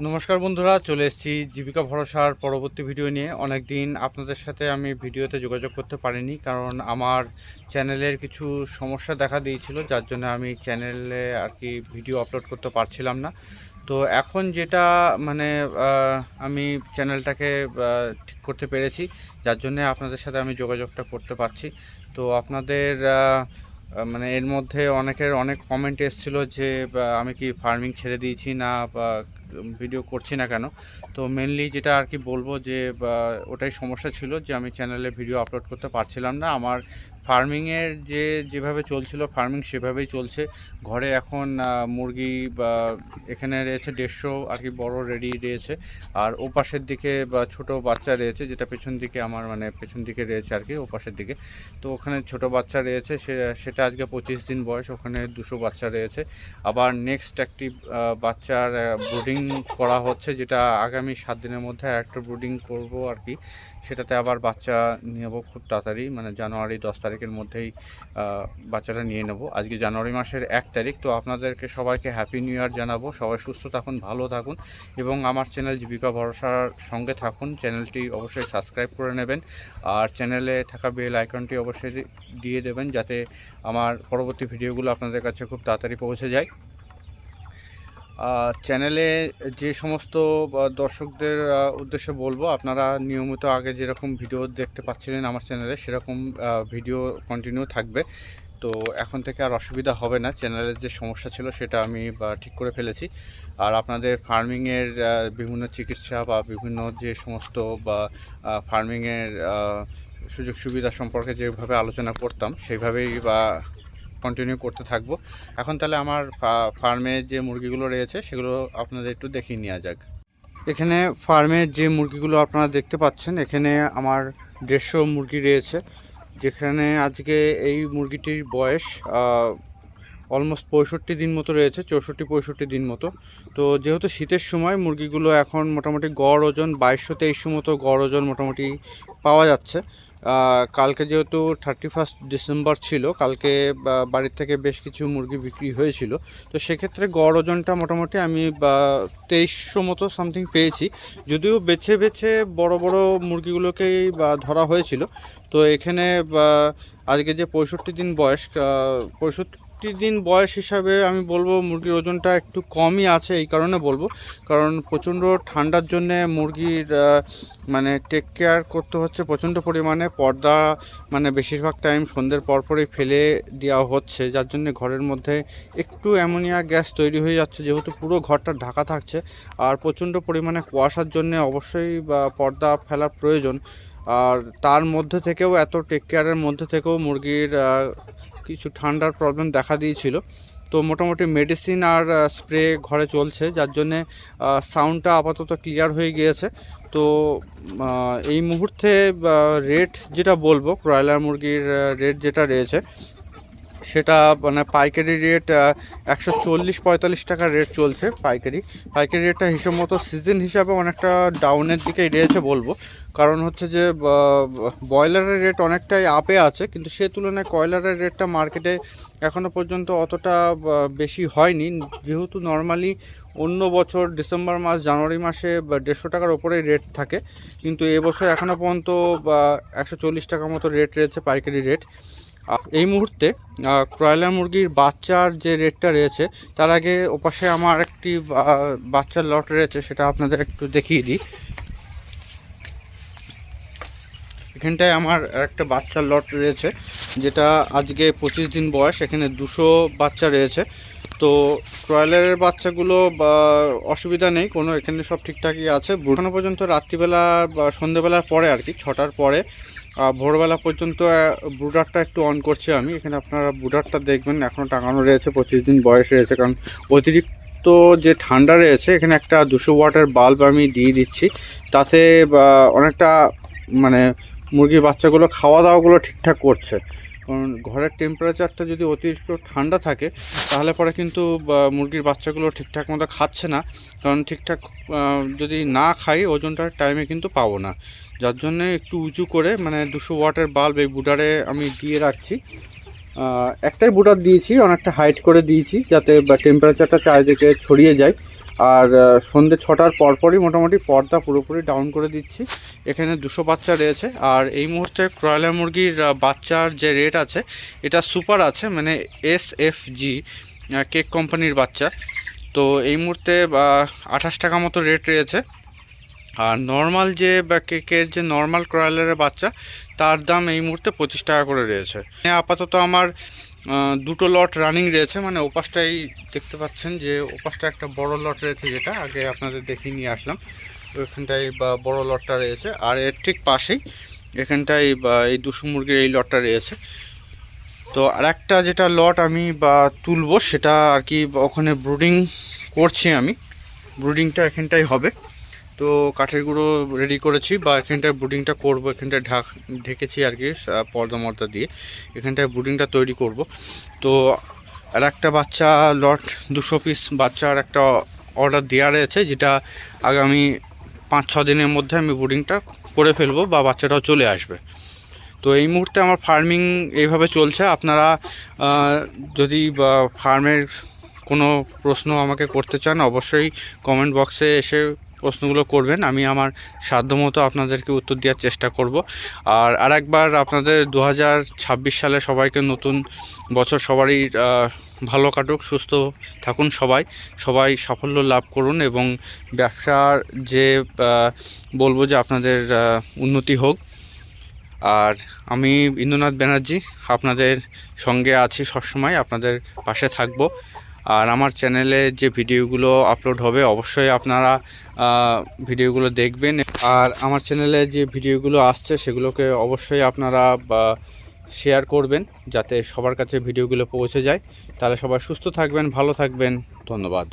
নমস্কার বন্ধুরা, চলে এসেছি জীবিকা ভরসার পরবর্তী ভিডিও নিয়ে। অনেক দিন আপনাদের সাথে আমি ভিডিওতে যোগাযোগ করতে পারিনি, কারণ আমার চ্যানেলের কিছু সমস্যা দেখা দিয়েছিল, যার জন্য আমি চ্যানেলে আর কি ভিডিও আপলোড করতে পারছিলাম না। তো এখন যেটা মানে আমি চ্যানেলটাকে ঠিক করতে পেরেছি, যার জন্য আপনাদের সাথে আমি যোগাযোগটা করতে পারছি। তো আপনাদের মানে এর মধ্যে অনেকের অনেক কমেন্ট এসেছিলো যে আমি কি ফার্মিং ছেড়ে দিয়েছি না বা ভিডিও করছি না কেন। তো মেনলি যেটা আর কি বলবো যে ওটাই সমস্যা ছিল যে আমি চ্যানেলে ভিডিও আপলোড করতে পারছিলাম না। আমার ফার্মিংয়ের যেভাবে চলছিল ফার্মিং সেভাবেই চলছে। ঘরে এখন মুরগি বা এখানে রয়েছে 150 আর কি বড় রেডি রয়েছে, আর ও পাশের দিকে বা ছোটো বাচ্চা রয়েছে, যেটা পেছন দিকে আমার মানে পেছন দিকে রয়েছে আর কি ও পাশের দিকে। তো ওখানে ছোট বাচ্চা রয়েছে, সেটা আজকে 25 দিন বয়স, ওখানে 200 বাচ্চা রয়েছে। আবার নেক্সট একটি বাচ্চার ব্রুডিং করা হচ্ছে, যেটা আগামী 7 দিনের মধ্যে একটা ব্রুডিং করব আর কি। সেটাতে আবার বাচ্চা নেব খুব তাড়াতাড়ি, মানে জানুয়ারি 10 তারিখের মধ্যেই বাচ্চাটা নিয়ে নেব। আজকে জানুয়ারি মাসের 1 তারিখ। তো আপনাদেরকে সবাইকে হ্যাপি নিউ ইয়ার জানাবো। সবাই সুস্থ থাকুন, ভালো থাকুন এবং আমার চ্যানেল জীবিকা ভরসার সঙ্গে থাকুন। চ্যানেলটি অবশ্যই সাবস্ক্রাইব করে নেবেন, আর চ্যানেলে থাকা বেল আইকনটি অবশ্যই দিয়ে দেবেন, যাতে আমার পরবর্তী ভিডিওগুলো আপনাদের কাছে খুব তাড়াতাড়ি পৌঁছে যায়। চ্যানেলে যে সমস্ত দর্শকদের উদ্দেশ্যে বলবো, আপনারা নিয়মিত আগে যেরকম ভিডিও দেখতে পাচ্ছিলেন আমার চ্যানেলে, সেরকম ভিডিও কন্টিনিউ থাকবে। তো এখন থেকে আর অসুবিধা হবে না। চ্যানেলের যে সমস্যা ছিল সেটা আমি ঠিক করে ফেলেছি। আর আপনাদের ফার্মিংয়ের বিভিন্ন চিকিৎসা বা বিভিন্ন যে সমস্ত বা ফার্মিংয়ের সুযোগ সুবিধা সম্পর্কে যেভাবে আলোচনা করতাম সেইভাবেই কন্টিনিউ করতে থাকবো। এখন তাহলে আমার ফার্মে যে মুরগিগুলো রয়েছে সেগুলো আপনাদের একটু দেখিয়ে নেওয়া যাক। এখানে ফার্মে যে মুরগিগুলো আপনারা দেখতে পাচ্ছেন, এখানে আমার 150 মুরগি রয়েছে, যেখানে আজকে এই মুরগিটির বয়স অলমোস্ট 65 দিন মতো রয়েছে, 64-65 দিন মতো। তো যেহেতু শীতের সময় মুরগিগুলো এখন মোটামুটি গড় ওজন 2200-2300 মতো গড় ওজন মোটামুটি পাওয়া যাচ্ছে। কালকে যেহেতু 31 ডিসেম্বর ছিল, কালকে বাড়ির থেকে বেশ কিছু মুরগি বিক্রি হয়েছিল। তো সেক্ষেত্রে গড় ওজনটা মোটামুটি আমি 2300 মতো সামথিং পেয়েছি। যদিও বেছে বেছে বড় বড় মুরগিগুলোকেই ধরা হয়েছিল। তো এখানে আজকে যে 65 দিন বয়স, 65 দিন বয়স হিসাবে আমি বলবো মুরগির ওজনটা একটু কমই আছে। এই কারণে বলবো, কারণ প্রচণ্ড ঠান্ডার জন্যে মুরগির মানে টেক কেয়ার করতে হচ্ছে প্রচণ্ড পরিমাণে। পর্দা মানে বেশিরভাগ টাইম সন্ধ্যের পরপরই ফেলে দেওয়া হচ্ছে, যার জন্য ঘরের মধ্যে একটু অ্যামোনিয়া গ্যাস তৈরি হয়ে যাচ্ছে, যেহেতু পুরো ঘরটা ঢাকা থাকছে। আর প্রচণ্ড পরিমাণে কুয়াশার জন্য অবশ্যই পর্দা ফেলার প্রয়োজন। আর তার মধ্যে থেকেও এত টেক কেয়ারের মধ্যে থেকেও মুরগির কিছু ঠান্ডার প্রবলেম দেখা দিয়েছিল। তো মোটামুটি মেডিসিন আর স্প্রে ঘরে চলছে, যার জন্যে সাউন্ডটা আপাতত ক্লিয়ার হয়ে গিয়েছে। তো এই মুহূর্তে রেট যেটা বলবো, ব্রয়লার মুরগির রেট যেটা রয়েছে সেটা মানে পাইকারি রেট 140-45 টাকা রেট চলছে। পাইকারি রেটটা হিসাব মতো সিজন হিসাবে অনেকটা ডাউনের দিকেই রয়েছে বলবো। কারণ হচ্ছে যে ব্রয়লারের রেট অনেকটাই আপে আছে, কিন্তু সে তুলনায় কয়লারের রেটটা মার্কেটে এখনও পর্যন্ত অতটা বেশি হয়নি। যেহেতু নর্মালি অন্য বছর ডিসেম্বর মাস জানুয়ারি মাসে 150 টাকার ওপরেই রেট থাকে, কিন্তু এবছর এখনও পর্যন্ত 140 টাকার মতো রেট রয়েছে পাইকারি রেট। এই মুহূর্তে ব্রয়লার মুরগির বাচ্চার যে রেটটা রয়েছে, তার আগে ওপাশে আমার একটি বাচ্চার লট রয়েছে, সেটা আপনাদের একটু দেখিয়ে দিই। এখানটায় আমার একটা বাচ্চার লট রয়েছে, যেটা আজকে 25 দিন বয়স। এখানে 200 বাচ্চা রয়েছে। তো ব্রয়লারের বাচ্চাগুলো অসুবিধা নেই কোনো, এখানে সব ঠিকঠাকই আছে। এখনো পর্যন্ত রাত্রিবেলা বা সন্ধ্যেবেলার পরে আর কি 6টার পরে ভোরবেলা পর্যন্ত ব্রুডারটা একটু অন করছি আমি। এখানে আপনারা ব্রুডারটা দেখবেন এখনও টাঙানো রয়েছে, 25 দিন বয়স রয়েছে। কারণ অতিরিক্ত যে ঠান্ডা রয়েছে, এখানে একটা 200 ওয়াটের বাল্ব আমি দিয়ে দিচ্ছি, তাতে অনেকটা মানে মুরগির বাচ্চাগুলো খাওয়া দাওয়াগুলো ঠিকঠাক করছে। কারণ ঘরের টেম্পারেচারটা যদি অতিরিক্ত ঠান্ডা থাকে, তাহলে পরে কিন্তু মুরগির বাচ্চাগুলো ঠিকঠাক মতো খাচ্ছে না। কারণ ঠিকঠাক যদি না খাই, ওজনটার টাইমে কিন্তু পাবো না। যার জন্যে একটু উঁচু করে মানে 200 ওয়াটের বাল্ব এই বুডারে আমি দিয়ে রাখছি। একটাই বুডার দিয়েছি, অনেকটা হাইট করে দিয়েছি, যাতে টেম্পারেচারটা চারিদিকে ছড়িয়ে যায়। আর সন্ধ্যে 6টার পরপরই মোটামুটি পর্দা পুরোপুরি ডাউন করে দিচ্ছি। এখানে 200 বাচ্চা রয়েছে। আর এই মুহূর্তে ব্রয়লার মুরগির বাচ্চার যে রেট আছে এটা সুপার আছে, মানে SFG কেক কোম্পানির বাচ্চা। তো এই মুহূর্তে 28 টাকা মতো রেট রয়েছে। আর নর্মাল যে কেকের যে নর্মাল ব্রয়লারের বাচ্চা তার দাম এই মুহূর্তে 25 টাকা করে রয়েছে। আপাতত আমার দুটো লট রানিং রয়েছে, মানে ওপাশটাই দেখতে পাচ্ছেন যে ওপাশটা একটা বড় লট রয়েছে, যেটা আগে আপনাদের দেখিয়ে নিয়ে আসলাম। ওইখানটায় বড় লটটা রয়েছে, আর এর ঠিক পাশেই এখানটায় এই 200 মুরগির এই লটটা রয়েছে। তো আর একটা যেটা লট আমি তুলবো সেটা আর কি ওখানে ব্রুডিং করছি আমি, ব্রুডিংটা এখানটাই হবে। তো কাঠের গুঁড়ো রেডি করেছি, এখানটায় ব্রুডিংটা করব, এখানটায় ঢেকেছি আর কি পর্দা দিয়ে, এখানটায় ব্রুডিংটা তৈরি করব। তো আর একটা বাচ্চা লট 200 পিস বাচ্চার একটা অর্ডার দেওয়া রয়েছে, যেটা আগামী 5-6 দিনের মধ্যে আমি ব্রুডিংটা করে ফেলবো বা বাচ্চাটাও চলে আসবে। তো এই মুহূর্তে আমার ফার্মিং এইভাবে চলছে। আপনারা যদি ফার্মের কোনো প্রশ্ন আমাকে করতে চান অবশ্যই কমেন্ট বক্সে এসে প্রশ্নগুলো করবেন, আমি আমার সাধ্যমতো আপনাদেরকে উত্তর দেওয়ার চেষ্টা করব। আর আরেকবার আপনাদের 2026 সালে সবাইকে নতুন বছর সবারই ভালো কাটুক, সুস্থ থাকুন সবাই সাফল্য লাভ করুন, এবং ব্যবসার যে বলবো যে আপনাদের উন্নতি হোক। আর আমি ইন্দ্রনাথ ব্যানার্জি আপনাদের সঙ্গে আছি সবসময়, আপনাদের পাশে থাকব। আর আমার চ্যানেলে যে ভিডিওগুলো আপলোড হবে অবশ্যই আপনারা ভিডিওগুলো দেখবেন। আর আমার চ্যানেলে যে ভিডিওগুলো আসছে সেগুলোকে অবশ্যই আপনারা শেয়ার করবেন, যাতে সবার কাছে ভিডিওগুলো পৌঁছে যায়। তাহলে সবাই সুস্থ থাকবেন, ভালো থাকবেন। ধন্যবাদ।